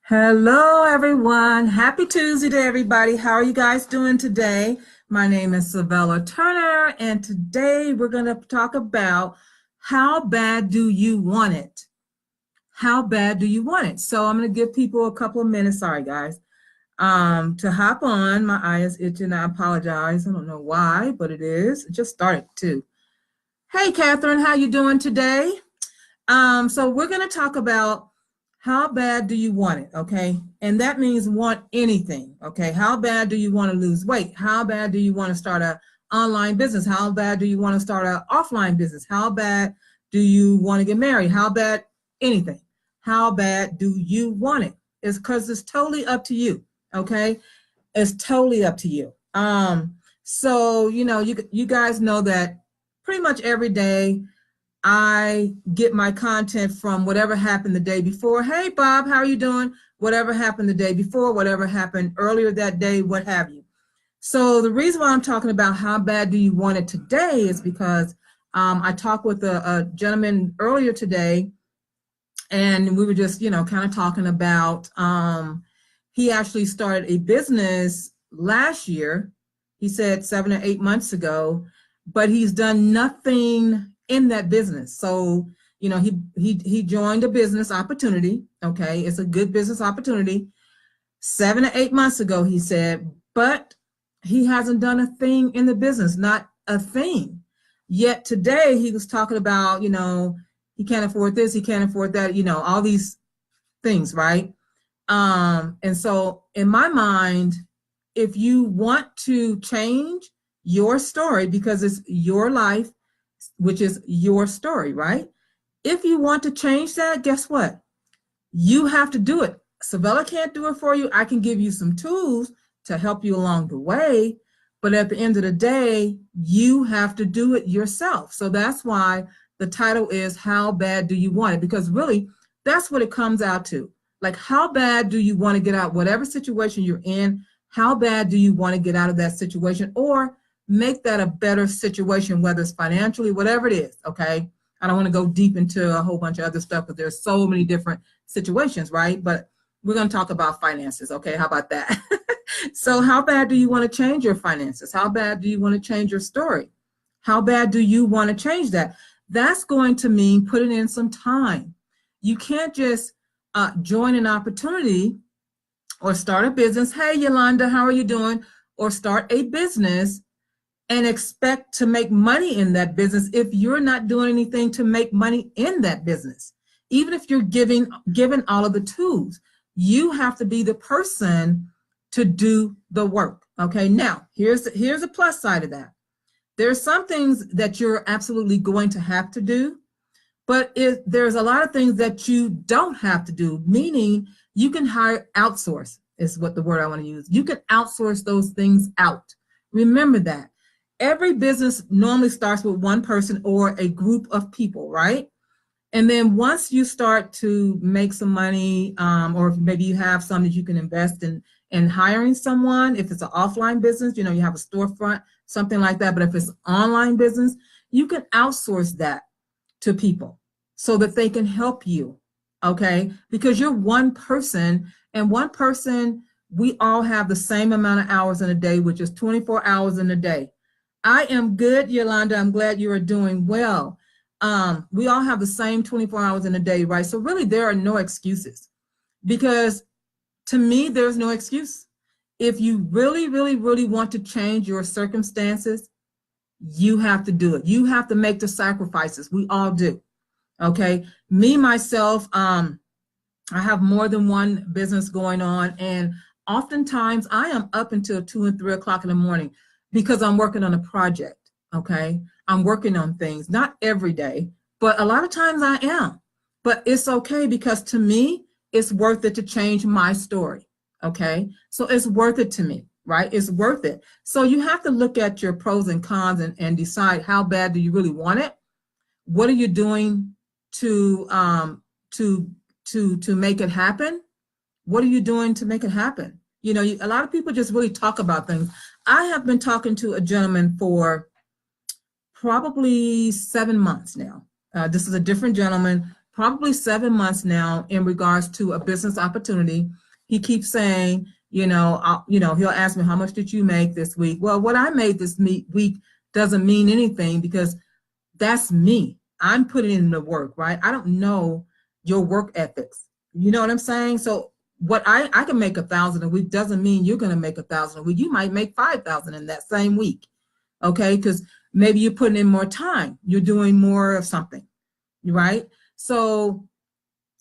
Hello, everyone. Happy Tuesday to everybody. How are you guys doing today? My name is Sevella Turner, and today we're going to talk about how bad do you want it? How bad do you want it? So I'm going to give people a couple of minutes. Sorry, guys. To hop on. My eye is itching. I apologize. I don't know why, but it is. It just started too. Hey, Catherine, how you doing today? So we're going to talk about how bad do you want it, okay? And that means want anything, okay? How bad do you want to lose weight? How bad do you want to start an online business? How bad do you want to start an offline business? How bad do you want to get married? How bad? Anything. How bad do you want it? It's because it's totally up to you, okay? It's totally up to you. So you guys know that pretty much every day I get my content from whatever happened the day before. Hey, Bob, how are you doing? Whatever happened the day before, whatever happened earlier that day, what have you. So the reason why I'm talking about how bad do you want it today is because I talked with a gentleman earlier today, and we were just, kind of talking about he actually started a business last year. He said 7 or 8 months ago, but he's done nothing in that business. So, he joined a business opportunity. Okay, it's a good business opportunity. 7 or 8 months ago, he said, but he hasn't done a thing in the business, not a thing. Yet today he was talking about, he can't afford this, he can't afford that, all these things, right? And so in my mind, if you want to change your story, because it's your life, which is your story, right? If you want to change that, guess what? You have to do it. Sevella can't do it for you. I can give you some tools to help you along the way, but at the end of the day, you have to do it yourself. So that's why the title is How Bad Do You Want It? Because really, that's what it comes out to. Like, how bad do you want to get out whatever situation you're in? How bad do you want to get out of that situation or make that a better situation, whether it's financially, whatever it is, okay? I don't want to go deep into a whole bunch of other stuff because there's so many different situations, right? But we're going to talk about finances, okay? How about that? So how bad do you want to change your finances? How bad do you want to change your story? How bad do you want to change that? That's going to mean putting in some time. You can't just join an opportunity or start a business. Hey, Yolanda, how are you doing? Or start a business and expect to make money in that business if you're not doing anything to make money in that business. Even if you're given all of the tools, you have to be the person to do the work. Okay, now here's a plus side of that. There's some things that you're absolutely going to have to do, but there's a lot of things that you don't have to do, meaning you can outsource is what the word I want to use. You can outsource those things out. Remember that. Every business normally starts with one person or a group of people, right? And then once you start to make some money, or maybe you have some that you can invest in hiring someone, if it's an offline business, you have a storefront, something like that. But if it's online business, you can outsource that to people so that they can help you, okay? Because you're one person, and one person, we all have the same amount of hours in a day, which is 24 hours in a day. I am good, Yolanda. I'm glad you are doing well. We all have the same 24 hours in a day, right? So really, there are no excuses, because to me, there's no excuse. If you really, really, really want to change your circumstances, you have to do it. You have to make the sacrifices. We all do. Okay. Me, myself, I have more than one business going on, and oftentimes I am up until 2 and 3 o'clock in the morning because I'm working on a project. Okay. I'm working on things, not every day, but a lot of times I am. But it's okay, because to me, it's worth it to change my story. Okay. So it's worth it to me, right? It's worth it. So you have to look at your pros and cons and decide how bad do you really want it? What are you doing to make it happen? What are you doing to make it happen? A lot of people just really talk about things. I have been talking to a gentleman for probably 7 months now. This is a different gentleman, probably 7 months now in regards to a business opportunity. He keeps saying, he'll ask me, how much did you make this week? Well, what I made this week doesn't mean anything because that's me. I'm putting in the work, right? I don't know your work ethics. You know what I'm saying? So what I can make 1,000 a week doesn't mean you're going to make 1,000 a week. You might make 5,000 in that same week. Okay. Because maybe you're putting in more time. You're doing more of something, right? So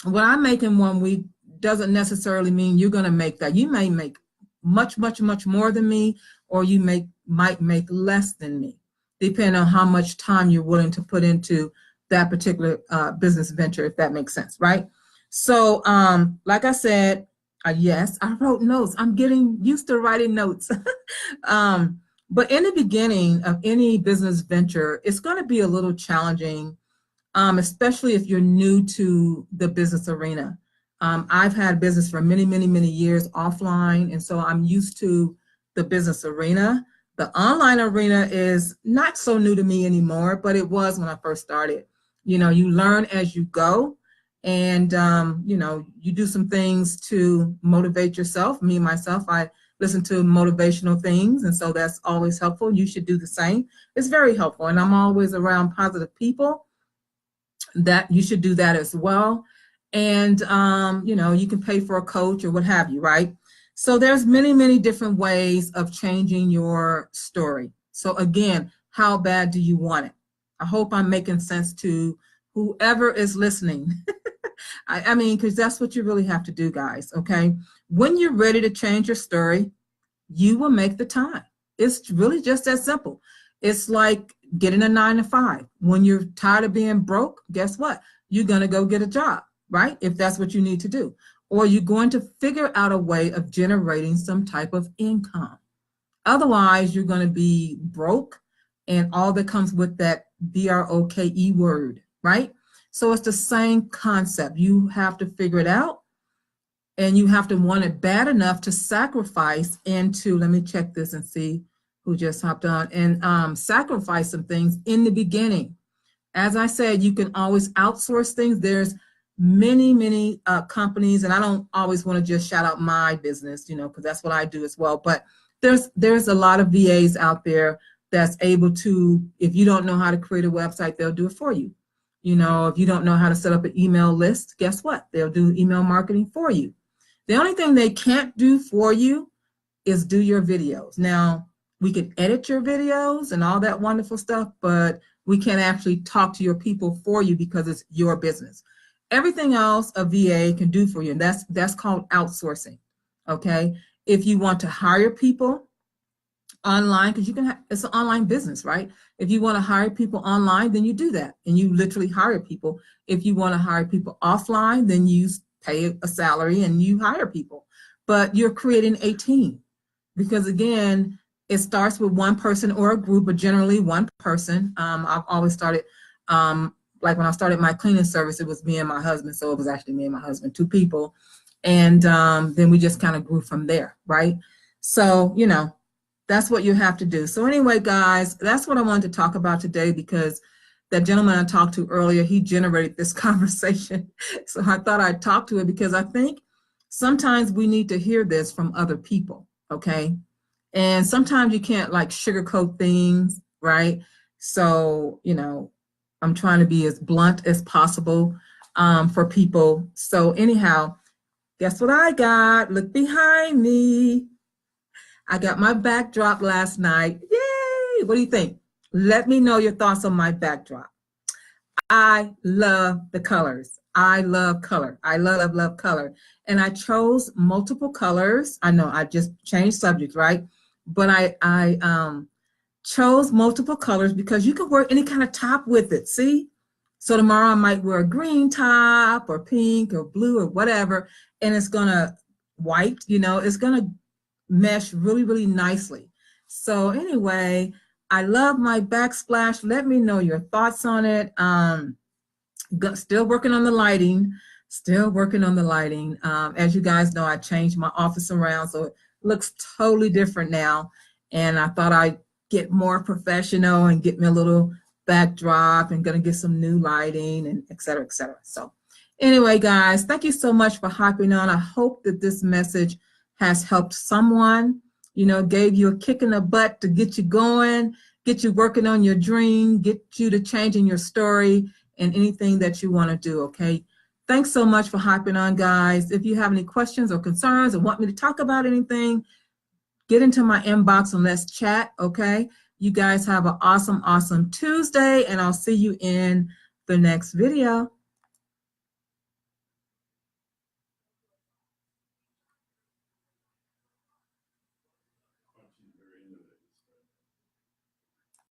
what I make in 1 week doesn't necessarily mean you're going to make that. You may make much, much, much more than me, or you might make less than me, depending on how much time you're willing to put into that particular business venture, if that makes sense, right? So, like I said, yes, I wrote notes. I'm getting used to writing notes. But in the beginning of any business venture, it's going to be a little challenging, especially if you're new to the business arena. I've had business for many, many, many years offline, and so I'm used to the business arena. The online arena is not so new to me anymore, but it was when I first started. You learn as you go, and you do some things to motivate yourself. Me, myself, I listen to motivational things, and so that's always helpful. You should do the same. It's very helpful, and I'm always around positive people. That you should do that as well. And you can pay for a coach or what have you, right? So there's many, many different ways of changing your story. So again, how bad do you want it? I hope I'm making sense to whoever is listening. I mean, because that's what you really have to do, guys, okay? When you're ready to change your story, you will make the time. It's really just that simple. It's like getting a 9 to 5. When you're tired of being broke, guess what? You're going to go get a job, right? If that's what you need to do. Or you're going to figure out a way of generating some type of income. Otherwise, you're going to be broke, and all that comes with that BROKE word, right? So it's the same concept. You have to figure it out, and you have to want it bad enough to sacrifice into, let me check this and see who just hopped on, and sacrifice some things in the beginning. As I said, you can always outsource things. There's many, many companies, and I don't always want to just shout out my business, because that's what I do as well. But there's a lot of VAs out there that's able to, if you don't know how to create a website, they'll do it for you. If you don't know how to set up an email list, guess what? They'll do email marketing for you. The only thing they can't do for you is do your videos. Now, we can edit your videos and all that wonderful stuff, but we can't actually talk to your people for you because it's your business. Everything else a VA can do for you, and that's called outsourcing, okay? If you want to hire people online, because it's an online business, right? If you want to hire people online, then you do that, and you literally hire people. If you want to hire people offline, then you pay a salary and you hire people. But you're creating a team, because again, it starts with one person or a group, but generally one person. I've always started, like when I started my cleaning service, it was me and my husband. So it was actually me and my husband, 2 people. And then we just kind of grew from there, right? So, that's what you have to do. So anyway, guys, that's what I wanted to talk about today, because that gentleman I talked to earlier, he generated this conversation. So I thought I'd talk to it, because I think sometimes we need to hear this from other people, okay? And sometimes you can't like sugarcoat things, right? So, I'm trying to be as blunt as possible for people. So anyhow, guess what I got? Look behind me. I got my backdrop last night. Yay! What do you think? Let me know your thoughts on my backdrop. I love the colors. I love color. I love color. And I chose multiple colors. I know I just changed subjects, right? But I chose multiple colors because you can wear any kind of top with it. See? So tomorrow I might wear a green top or pink or blue or whatever, and it's gonna white, it's gonna mesh really, really nicely. So anyway, I love my backsplash. Let me know your thoughts on it. Still working on the lighting. As you guys know, I changed my office around, so it looks totally different now. And I thought I'd get more professional and get me a little backdrop, and gonna get some new lighting and et cetera, et cetera. So Anyway, guys, thank you so much for hopping on. I hope that this message has helped someone, gave you a kick in the butt to get you going, get you working on your dream, get you to changing your story and anything that you want to do, okay? Thanks so much for hopping on, guys. If you have any questions or concerns or want me to talk about anything, get into my inbox and let's chat, okay? You guys have an awesome, awesome Tuesday, and I'll see you in the next video.